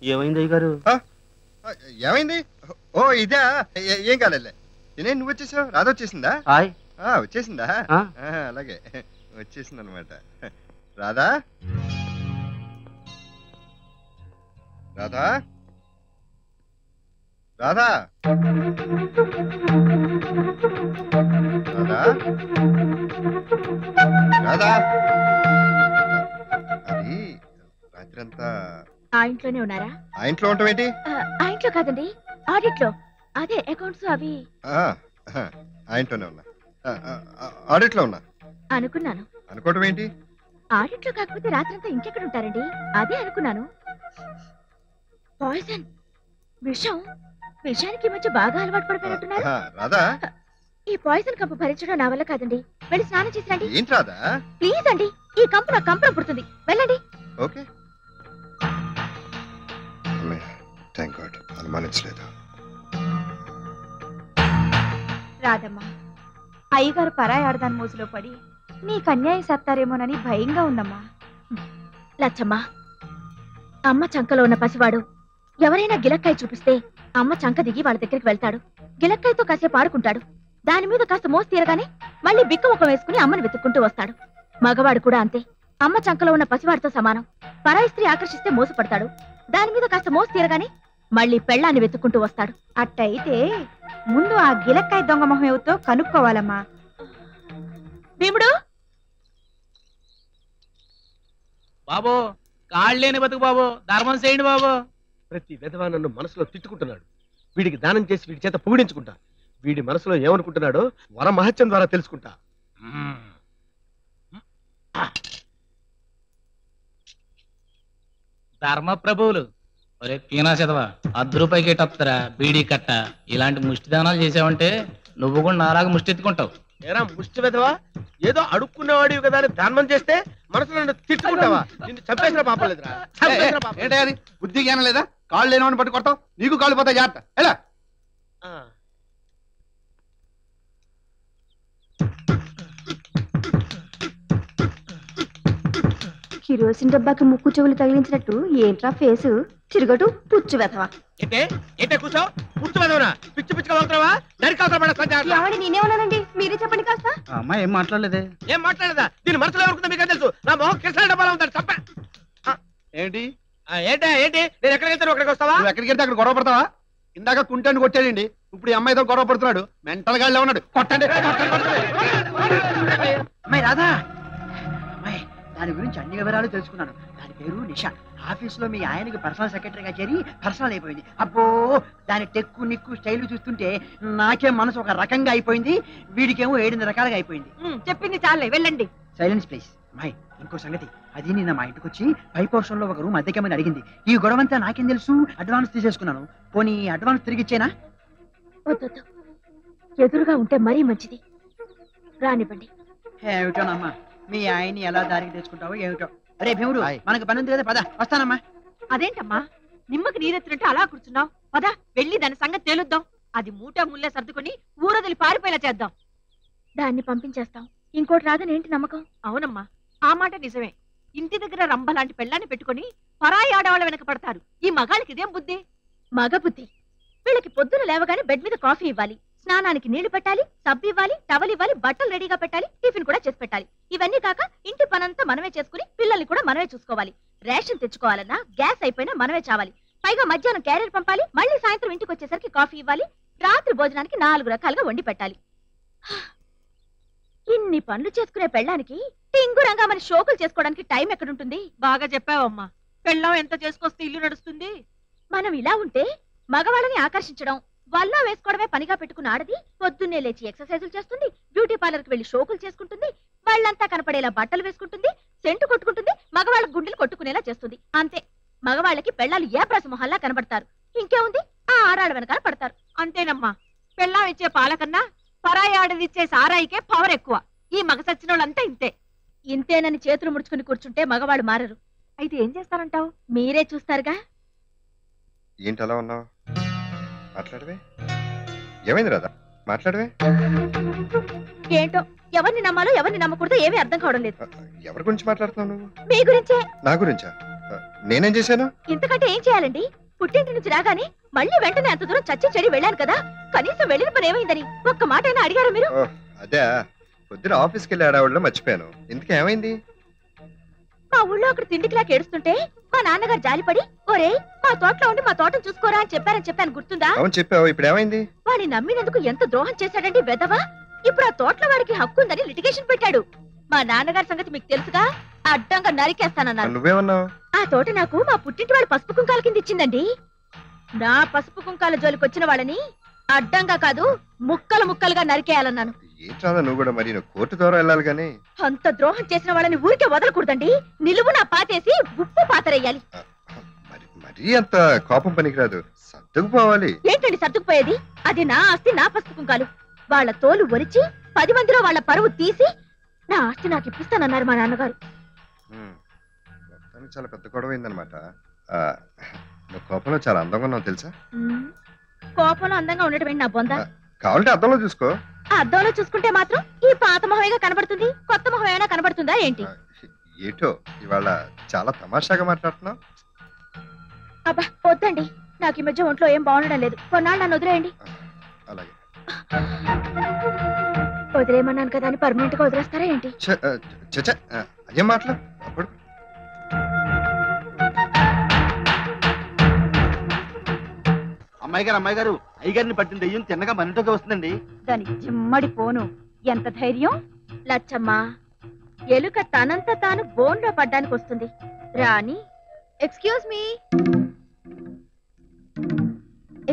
ఏమైంది అయ్యగారు? ఏమైంది? ఓ ఇదా, ఏం కాలేదులే. నేను నువ్వు వచ్చేసావు, రాధ వచ్చేసిందా? వచ్చేసిందా? అలాగే వచ్చేసింది అనమాట. రాధా రాధా రాధా రాధా రాధా అది రాత్రంతా ఆ ఇంట్లోనే ఉన్నారా? ఆ ఇంట్లో ఉండటం ఏంటి? ఆ ఇంట్లో కాదండి, ఆడిట్ లో. అదే అకౌంట్స్ అవి. ఆ ఇంట్లోనే ఉన్నా, ఆడిట్ లో ఉన్నా. అనుకున్నాను. అనుకోవటం ఏంటి? ఆడిట్ లో కాకపోతే రాత్రంతా ఇంకెక్కడ ఉంటారండి? అదే అనుకున్నాను. పాయిజన్, విషం. విషయానికి మధ్య బాగా అలవాటు పడిపోయినట్టున్నారు. రాధా, ఈ పాయిజన్ కంపు భరించడం నా వల్ల కాదండి. వెళ్ళి స్నానం చేసి రండి. ఏంటి రాధా? ప్లీజ్ అండి, ఈ కంపు నాకు కంపరం పుడుతుంది. వెళ్ళండి. ఓకే. థాంక్ గాడ్, అనుమానించలేదు. రాదమ్మా, అయ్యగారు పరాయి ఆడదాని మోజులో పడి నీకు అన్యాయం సత్తారేమోనని భయంగా ఉందమ్మా. లచ్చమ్మా, అమ్మ చంకలో ఉన్న పసివాడు ఎవరైనా గిలక్కాయ చూపిస్తే అమ్మ చంక దిగి వాళ్ళ దగ్గరికి వెళ్తాడు. గిలక్కాయతో కాసేపు ఆడుకుంటాడు. దాని మీద కాస్త మోసి తీరగానే మళ్ళీ బిక్క ముఖం వేసుకుని అమ్మని వెతుక్కుంటూ వస్తాడు. మగవాడు కూడా అంతే. అమ్మ చంకలో ఉన్న పసివాడితో సమానం. పరాయి స్త్రీ ఆకర్షిస్తే మోసపడతాడు. దాని మీద కాస్త మోసి తీరగానే మళ్ళీ పెళ్ళాన్ని వెతుక్కుంటూ వస్తాడు. అట్టయితే ముందు ఆ గిలక్కాయ దొంగ మొహం ఏవుతో కనుక్కోవాలమ్మా. భీముడు, బాబో కాళ్ళేని బతుకు బాబు, ధర్మం చేయండి బాబు. ప్రతి విధవా నన్ను మనసులో తిట్టుకుంటున్నాడు. వీడికి దానం చేసి వీడి చేత పొగిడించుకుంటా. వీడి మనసులో ఏమనుకుంటున్నాడో వర మహత్యం ద్వారా తెలుసుకుంటా. ధర్మ ప్రభువులు, ఒరే పీనా చదవా, 10 రూపాయకి ఎట్టొస్తారా బీడీ కట్ట. ఇలాంటి ముష్టి దానాలు చేసావంటే నువ్వు కూడా నాలాగా ముష్టి ఎత్తుకుంటావు. ఏరా ముష్టి విధవా, ఏదో అడుక్కునేవాడివి కదా అని దానం చేస్తే మనసులో నన్ను తిట్టుకుంటావా? నిన్ను చంపేసిన పాపం లేదురా. ఏంటే అది బుద్ధి జ్ఞానం లేదా? కాళ్ళు లేనివాడిని పట్టు కొడతావు, నీకు కాళ్ళు పోతాయి. జాగ్రత్త. ఎలా కిరోసిన్ డబ్బాకి ముక్కు చెవులు తగిలించినట్టు ఏంట్రా ఫేసు? తిరగటు పుచ్చు వెధవా. ఏంటే కూర్చోవు? పుచ్చు వెధవనా? పిచ్చి పిచ్చిగా వెళ్తావా? నేనేమన్నానండి, మీరే చెప్పండి కాస్త. అమ్మాయి ఏం మాట్లాడలేదే. ఏం మాట్లాడదా? దీని మనసులో ఎవరుకుందో మీకు తెలుసు. నా మొహం కిరసన డబ్బాలో ఉంటాడు. తప్ప ఏంటి ఏంటి ఏంటి నేను ఎక్కడికి వెళ్తాను అక్కడికి వస్తావా? నువ్వు ఎక్కడికి వెళ్తే అక్కడ గొడవ పడతావా? ఇందాక కుంటాన్ని కొట్టాడండి, ఇప్పుడు ఈ అమ్మాయితో గొడవ పడుతున్నాడు. మెంటల్ గాడిలో ఉన్నాడు. కొట్టండి. అమ్మాయి రాధా, అమ్మాయి దాని గురించి అన్ని వివరాలు తెలుసుకున్నాను. దాని పేరు నిషా. ఆఫీస్ లో మీ ఆయనకి పర్సనల్ సెక్రటరీగా చేరి పర్సనల్ అయిపోయింది. అబ్బో, దాని టెక్కు నిక్కు స్టైల్ చూస్తుంటే నాకే మనసు ఒక రకంగా అయిపోయింది. వీడికేమో 7 రకాలుగా అయిపోయింది. చెప్పింది చాలే, వెళ్ళండి. Silence please. అమ్మాయి ఇంకో సంగతి, అది నిన్న మా ఇంటికి వచ్చి పై పోర్షన్ లో ఒక రూమ్ అద్దెకమని అడిగింది. ఈ గొడవంతా నాకేం తెలుసు? అడ్వాన్స్ తీసేసుకున్నాను. పోనీ అడ్వాన్స్ తిరిగి ఇచ్చేనా? వద్దొద్దు, ఎదురుగా ఉంటే మరీ మంచిది. రానివ్వండి. ఏమిటోనమ్మా, మీ ఆయన్ని ఎలా దారికి తెచ్చుకుంటావో ఏమిటో. రే భీముడు, మనకు పని ఉంది కదా, పద. వస్తానమ్మా. అదేంటమ్మా నిమ్మకి నీరెత్తినట్టు అలా కూర్చున్నావు? పద, వెళ్ళి దాని సంగతి తేలుద్దాం. అది మూట ముల్లే సర్దుకుని ఊరొదిలి పారిపోయేలా చేద్దాం. దాన్ని పంపించేస్తాం, ఇంకోటి రాదని ఏంటి నమ్మకం? అవునమ్మా, ఆ మాట నిజమే. ఇంటి దగ్గర రంభ లాంటి పెళ్ళాన్ని పెట్టుకుని పరాయి ఆడవాళ్ళ వెనక పడతారు. ఈ మగాళ్ళకి ఇదేం బుద్ధి? మగ బుద్ధి. వీళ్ళకి పొద్దున లేవగానే బెడ్ మీద కాఫీ ఇవ్వాలి, స్నానానికి నీళ్లు పెట్టాలి, సబ్బు ఇవ్వాలి, టవల్ ఇవ్వాలి, బట్టలు రెడీగా పెట్టాలి, టిఫిన్ కూడా చేసి పెట్టాలి. ఇవన్నీ కాక ఇంటి పనంతా మనమే చేసుకుని పిల్లల్ని కూడా మనమే చూసుకోవాలి. రేషన్ తెచ్చుకోవాలన్నా గ్యాస్ అయిపోయినా మనమే చావాలి. పైగా మధ్యాహ్నం క్యారియర్ పంపాలి, మళ్ళీ సాయంత్రం ఇంటికి వచ్చేసరికి కాఫీ ఇవ్వాలి, రాత్రి భోజనానికి 4 రకాలుగా వండి పెట్టాలి. ఇన్ని పనులు చేసుకునే పెళ్ళానికి టింగురంగా మన షోకులు చేసుకోవడానికి టైం ఎక్కడుంటుంది? బాగా చెప్పావమ్మా. పెళ్ళాం ఎంత చేసుకొస్తే ఇల్లు నడుస్తుంది? మనం ఇలా ఉంటే మగవాళ్ళని ఆకర్షించడం, వల్ల వేసుకోవడమే పనిగా పెట్టుకున్న ఆడది పొద్దున్నే లేచి ఎక్సర్సైజులు చేస్తుంది, బ్యూటీ పార్లర్ కి వెళ్లి షోకులు చేసుకుంటుంది, వాళ్ళంతా కనపడేలా బట్టలు వేసుకుంటుంది, సెంటు కొట్టుకుంటుంది, మగవాళ్ళ గుండెలు కొట్టుకునేలా చేస్తుంది. అంతే, మగవాళ్ళకి పెళ్ళాలు ఏ ప్రసమొహల్లా కనబడతారు. ఇంకేముంది, ఆ ఆరాళ్ళ వెనకాల పడతారు. అంతేనమ్మా, పెళ్ళాం ఇచ్చే పాలకన్నా పరాయి ఆడదిచ్చే సారాయికే పవర్ ఎక్కువ. ఈ మగ సచ్చినోళ్ళంతా ఇంతే. ఇంతేనని చేతులు ముడుచుకుని కూర్చుంటే మగవాళ్ళు మారరు. అయితే ఏం చేస్తారంటావు? మీరే చూస్తారుగా. ఏంటి అలా ఉన్నావు? మాట్లాడవే. ఏమైంది రాదా? మాట్లాడవే. ఏంటో, ఎవరిని నమ్మాలో ఎవరిని నమ్మకూడదో ఏమీ అర్థం కావడం లేదు. ఎవరి గురించి మాట్లాడుతున్నావు నువ్వు? మీ గురించే. నా గురించా? నేనేం చేశాను? ఇంతకంటే ఏం చేయాలండి? పుట్టింటి నుంచి రాగానే మళ్ళీ వెంటనే అంత దూరం చచ్చి చెడి వెళ్ళాను కదా, కనీసం వెళ్ళిన పని ఏమైందని ఒక్క మాట అయినా అడిగారా మీరు? అదే పొద్దున ఆఫీస్కి వెళ్ళి ఆడవాళ్ళలో మర్చిపోయాను. ఇంతకీ ఏమైంది? మా ఊళ్ళో అక్కడ తిండికిలాకి ఏడుస్తుంటే మా నాన్నగారు జాలిపడి, ఒరే మా తోటలో ఉండి మా తోటను చూసుకోరా అని చెప్పాను, గుర్తుందా? అవును చెప్పావు. ఇప్పుడు ఏమైంది? వాడిని నమ్మినందుకు ఎంత ద్రోహం చేశాడండి వెధవా. ఇప్పుడు ఆ తోటలో వాడికి హక్కు ఉందని లిటిగేషన్ పెట్టాడు. మా నాన్నగారి సంగతి మీకు తెలుసుగా, అడ్డంగా నరికేస్తానన్నారు. నువ్వేమన్నావు? ఆ తోట నాకు మా పుట్టింటి వాడు పసుపు కుంకాల కింద ఇచ్చిందండి. నా పసుపు కుంకాల జోలికి వచ్చిన వాళ్ళని అడ్డంగా కాదు ముక్కలు ముక్కలుగా నరికేయాలన్నాను. ఏంట్రా నువ్వు కూడా మరి కోర్టు ద్వారా వెళ్ళాలి కానీ. అంత ద్రోహం చేసిన వాళ్ళని ఊరికే వదలకూడదండి, నిలువునా పాతేసి ఉప్పు పాతరేయాలి. మరీ అంత కోపం పనికిరాదు, సర్దుకుపోవాలి. ఏంటండి సర్దుకుపోయేది? అది నా ఆస్తి, నా పసుపు కుంకాలు. వాళ్ళ తోలు ఒలిచి 10 మందిలో వాళ్ళ పరువు తీసి నా ఆస్తి నాకు ఇప్పిస్తానన్నారు మా నాన్నగారు. మొత్తానికి చాలా పెద్ద గొడవ అయిందనమాట. నువ్వు కోపంలో చాలా అందంగా ఉన్నావు తెలుసా? కోపంలో అందంగా ఉండటం ఏంటి నా బొంద? కావాలంటే అద్దంలో చూసుకో. ఆ అద్దంలో చూసుకుంటే మాత్రం ఈ పాత మొహమేగా కనబడుతుంది, కొత్త మొహం ఏమైనా కనబడుతుందా ఏంటి? ఏటో ఇవాళ చాలా తమాషాగా మాట్లాడుతున్నావు. అబ్బా వద్దండి, నాకు ఈ మధ్య ఒంట్లో ఏం బాగుండడం లేదు. కొన్నాళ్ళు నన్ను వదిలేయండి. అలాగే వదిలేయమన్నాను కదా అని పర్మనెంట్ గా వదిలేస్తారా ఏంటి? అదేం మాటలు అప్పుడు. అమ్మాయి గారు అయ్యగారిని పట్టిన దెయ్యం తిన్నగా మనటోకి వస్తుందండి. దాని జిమ్మడి పోను. ఎంత ధైర్యం! లచ్చమ్మ, ఎలుక తనంత తాను బోన్లో పడ్డానికి వస్తుంది రాని. Excuse me,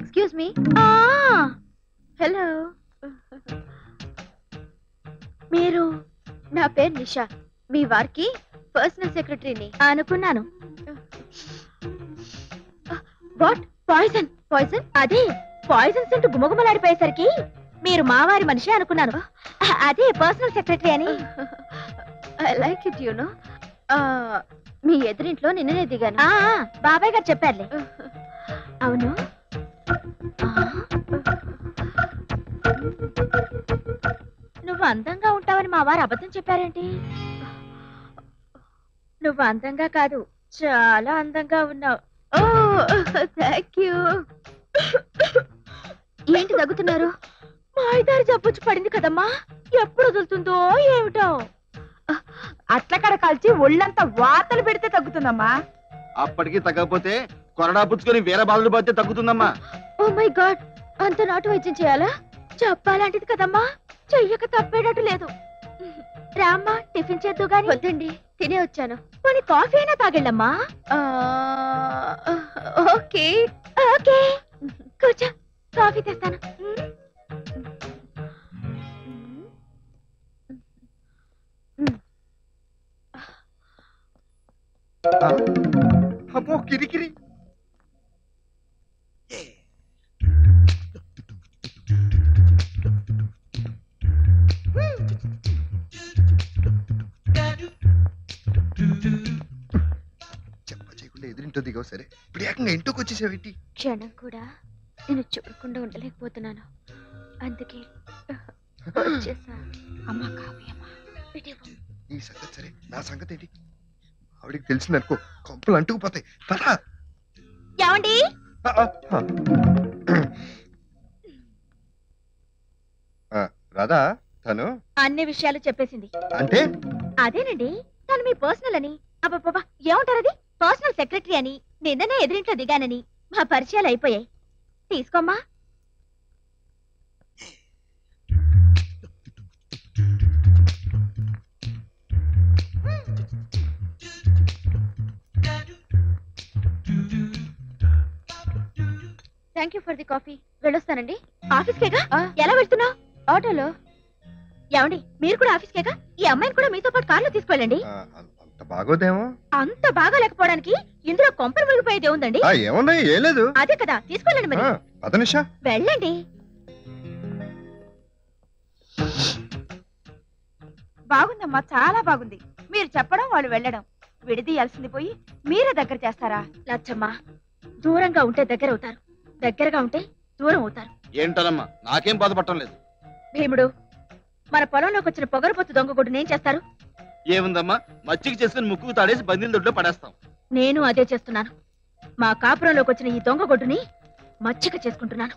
excuse me. Hello, మీరు? నా పేరు నిషా, మీ వారికి పర్సనల్ సెక్రటరీని. అనుకున్నాను. వాట్? పాయిజన్? పాయిజన్? అదే పాయిజన్ సెంట్ గుమగుమలాడిపోయేసరికి మీరు మావారి మనిషి అనుకున్నాను. అదే పర్సనల్ సెక్రటరీ అని. I like it you know. మీ ఎదురింట్లో నిన్ననే దిగాను. బాబాయ్ గారు చెప్పారులే. అవును, నువ్వు అందంగా ఉంటావని మా వారు అబద్ధం చెప్పారేంటి? నువ్వు అందంగా కాదు, చాలా అందంగా ఉన్నావు. ఓ థ్యాంక్ యూ. ఏంటి తగ్గుతున్నారు? మా ఐదారు జబ్బొచ్చి పడింది కదమ్మా, ఎప్పుడు వదులుతుందో ఏమిటో. అట్లకడ కాల్చి ఒళ్ళంతా వాతలు పెడితే తగ్గుతుందమ్మా. అప్పటికి తగ్గకపోతే కొరడా పుచ్చుకొని వేరే బాధలు పడితే తగ్గుతుందమ్మా. ఓ మై గాడ్, అంత నాటు వైద్యం చేయాలా? చెప్పాలంటిది కదమ్మా, చెయ్యక తప్పేటట్టు లేదు. రామ్మా, టిఫిన్ చేద్దు గాని. వద్దండి, తినే వచ్చాను. పోనీ కాఫీ అయినా తాగెళ్ళమ్మా. ఓకే ఓకే, కూర్చో, కాఫీ తెస్తాను. అమ్మో కిరికిరి. చెప్ప చేయకుండా ఎదురింటో దిగావు సరే, ఇప్పుడు ఏకంగా ఇంట్లోకి వచ్చేసావేంటి? క్షణం కూడా నేను చూడకుండా ఉండలేకపోతున్నాను, అందుకే వచ్చేసా. అమ్మా కాఫీ అమ్మా. ఈ సంగతి సరే, నా సంగతి ఏంటి? ఆవిడికి తెలిసిందనుకో కంపులు అంటుకుపోతాయి. పదా. ఏమండి? రాధా తను అన్ని విషయాలు చెప్పేసింది. అంటే? అదేనండి, తను మీ పర్సనల్ అని. అబ్బబ్బా, ఏమంటారు అది? పర్సనల్ సెక్రటరీ అని. నిన్ననే ఎదురింట్లో దిగానని. మా పరిచయాలు అయిపోయాయి. తీసుకోమ్మా. Thank you for the coffee. వెళ్ళొస్తానండి. ఆఫీస్కేగా? ఎలా వెళ్తున్నావు? ఆటోలో. ఏమండి, మీరు కూడా ఆఫీస్కేగా? ఈ అమ్మాయిని కూడా మీతో పాటు కార్లో తీసుకెళ్ళండి. అంత బాగోదేమో. అంత బాగా లేకపోవడానికి ఇందులో కొంపలు మునిగిపోయేది ఏముందండి? ఏముంది, ఏం లేదు. అదే కదా, తీసుకెళ్ళండి మరి. పద నిషా, వెళ్ళండి. బాగుందమ్మా, చాలా బాగుంది. మీరు చెప్పడం, వాళ్ళు వెళ్ళడం. విడదీయాల్సింది పోయి మీరే దగ్గర చేస్తారా? లచ్చమ్మ, దూరంగా ఉంటే దగ్గర అవుతారు, దగ్గరగా ఉంటే దూరం అవుతారు. ఏంటోనమ్మా, నాకేం బాధపడటం లేదు. భీముడు, మన పొలంలోకి వచ్చిన పొగరబొత్తు దొంగ గుడ్డు నేను చేస్తారు. ఏముందమ్మా, మచ్చికి చేసుకుని ముక్కుకు తాడేసి బందీల దొడ్లో పడేస్తాం. నేను అదే చేస్తున్నాను. మా కాపురంలోకి వచ్చిన ఈ దొంగ గొడ్డుని మచ్చిక చేసుకుంటున్నాను.